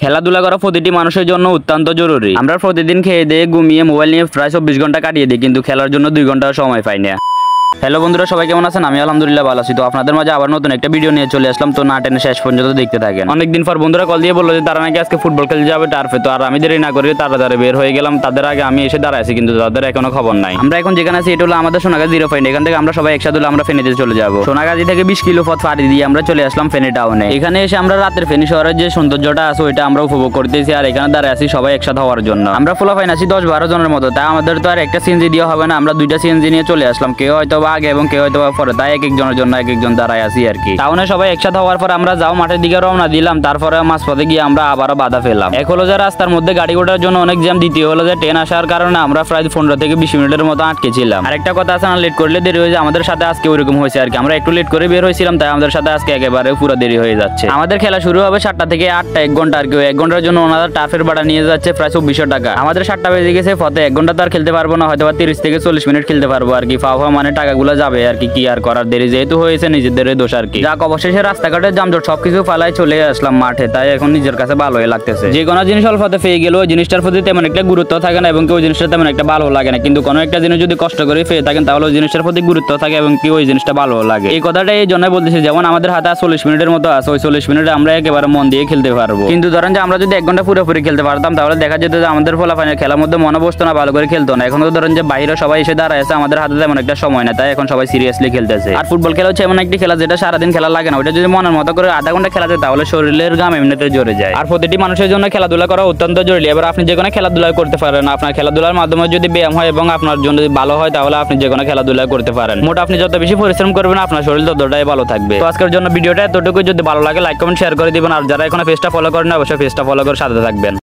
খেলাধুলা করা প্রতিটি মানুষের জন্য অত্যন্ত জরুরি। আমরা প্রতিদিন খেয়ে দিয়ে ঘুমিয়ে মোবাইল নিয়ে প্রায় 24 ঘন্টা কাটিয়ে দিই, কিন্তু খেলার জন্য 2 ঘন্টা সময় পাই না। হ্যালো বন্ধুরা, সবাই কেমন আছেন? আমি আলহামদুলিল্লাহ ভালো আছি। তো আপনাদের মাঝে আবার নতুন একটা ভিডিও নিয়ে চলে আসলাম। তো না টেনে শেষ পর্যন্ত দেখতে থাকেন। অনেকদিন পর বন্ধুরা কল দিয়ে বললো যে তারা নাকি আজকে ফুটবল খেলতে যাবে টার্ফে। তো আর আমি দেরি না করে তাড়াতাড়ি বের হয়ে গেলাম। তাদের আগে আমি এসে দাঁড়ায় আছি, কিন্তু তাদের এখনো খবর নাই। আমরা এখন যেখানে আছি এটা হলো আমাদের সোনাগাজী 0 পয়েন্ট। এখান থেকে আমরা সবাই একসাথে হলে আমরা ফেনীতে চলে যাবো। সোনাগাজী থেকে 20 কিলো পথ পাড়ি দিয়ে আমরা চলে আসলাম ফেনী টাউনে। এখানে এসে আমরা রাতের ফেনী শহরের যে সৌন্দর্যটা আছে ওইটা আমরা উপভোগ করতেছি, আর এখানে দাঁড়ায় আছি সবাই একসাথে হওয়ার জন্য। আমরা ফুলাফাইন আছি 10-12 জনের মতো। তাই আমাদের তো আর একটা সিএনজি দিয়ে হবে না, আমরা 2টা সিএনজি নিয়ে চলে আসলাম। কেউ হয়তো আগে এবং কেউ হয়তো পরে, তাই এক একজনের জন্য এক একজন দাঁড়ায় আছি আর কি। টাউনে সবাই একসাথে হওয়ার পর আমরা যাও মাঠের দিকে রওনা দিলাম। তারপরে মাঝপথে গিয়ে আমরা আবারও বাধা পেলাম। এক হলো যে রাস্তার মধ্যে গাড়ি ঘোড়ার জন্য অনেক জ্যাম, দ্বিতীয় হলো যে ট্রেন আসার কারণে আমরা প্রায় 15 থেকে 20 মিনিটের মতো আটকে ছিলাম। আর একটা কথা আছে না, লেট করলে দেরি হয়ে যায়। আমাদের সাথে আজকে ওইরকম হয়েছে আর কি। আমরা একটু লেট করে বের হয়েছিলাম, তাই আমাদের সাথে আজকে একেবারে পুরো দেরি হয়ে যাচ্ছে। আমাদের খেলা শুরু হবে 7টা থেকে 8টা, 1 ঘন্টা আর কি। 1 ঘন্টার জন্য ওনারা টার্ফের ভাড়া নিয়ে যাচ্ছে প্রায় 2400 টাকা। আমাদের 7টা বেজে গেছে, পথে 1 ঘন্টা তো আর খেলতে পারবো না, হয়তো 30 থেকে 40 মিনিট খেলতে পারবো আর কি। ফাওয়া মানে টাকাগুলো যাবে আর কি আর করার, দেরি যেহেতু হয়েছে নিজেদের দোষ আর কি। যাক, অবশেষে রাস্তাঘাটের যানজট সবকিছু ফালাই চলে আসলাম মাঠে, তাই এখন নিজের কাছে ভালোই লাগতেছে। যে কোনো জিনিস অল্পতে পেয়ে গেল ওই জিনিসটার প্রতি তেমন একটা গুরুত্ব থাকে না, এবং ওই জিনিসটা তেমন একটা ভালো লাগে না। কিন্তু কোনো একটা জিনিস যদি কষ্ট করে পেয়ে থাকেন তাহলে ওই জিনিসটার প্রতি গুরুত্ব থাকে এবং ওই জিনিসটা ভালো লাগে। এই কথাটা এই জন্য বলতেছি, যেমন আমাদের হাতে 40 মিনিটের মতো আছে, ওই 40 মিনিটে আমরা একেবারে মন দিয়ে খেলতে পারবো। কিন্তু ধরেন যে আমরা যদি 1 ঘন্টা পুরোপুরি খেলতে পারতাম তাহলে দেখা যেত যে আমাদের ফলাফলের খেলার মধ্যে মনে বসতো না, ভালো করে খেলতো না। এখন তো ধরেন যে বাইরে সবাই এসে দাঁড়ায় আছে, আমাদের হাতে তেমন একটা সময় না, তাই এখন সবাই সিরিয়াসলি খেলতেছে। আর ফুটবল খেলা হচ্ছে এমন একটি খেলা যেটা সারাদিন খেলা লাগে না। ওটা যদি মনের মতো করে আধা ঘন্টা খেলা যায় তাহলে শরীরের ঘাম এমনিতে জড়ে যায়। আর প্রতিটি মানুষের জন্য খেলাধুলা করা অত্যন্ত জরুরি। এবার আপনি যে কোনো খেলাধুলা করতে পারেন। আপনার খেলাধুলার মাধ্যমে যদি ব্যায়াম হয় এবং আপনার জন্য ভালো হয় তাহলে আপনি যে কোনো খেলাধুলা করতে পারেন। মোট আপনি যত বেশি পরিশ্রম করবেন আপনার শরীর ততটাই ভালো থাকবে। তো আজকের জন্য ভিডিওটা এতটুকু। যদি ভালো লাগে লাইক কমেন্ট শেয়ার করে দিবেন। আর যারা এখনো পেজটা ফলো করেন অবশ্যই পেজটা ফলো করে সাথে থাকবেন।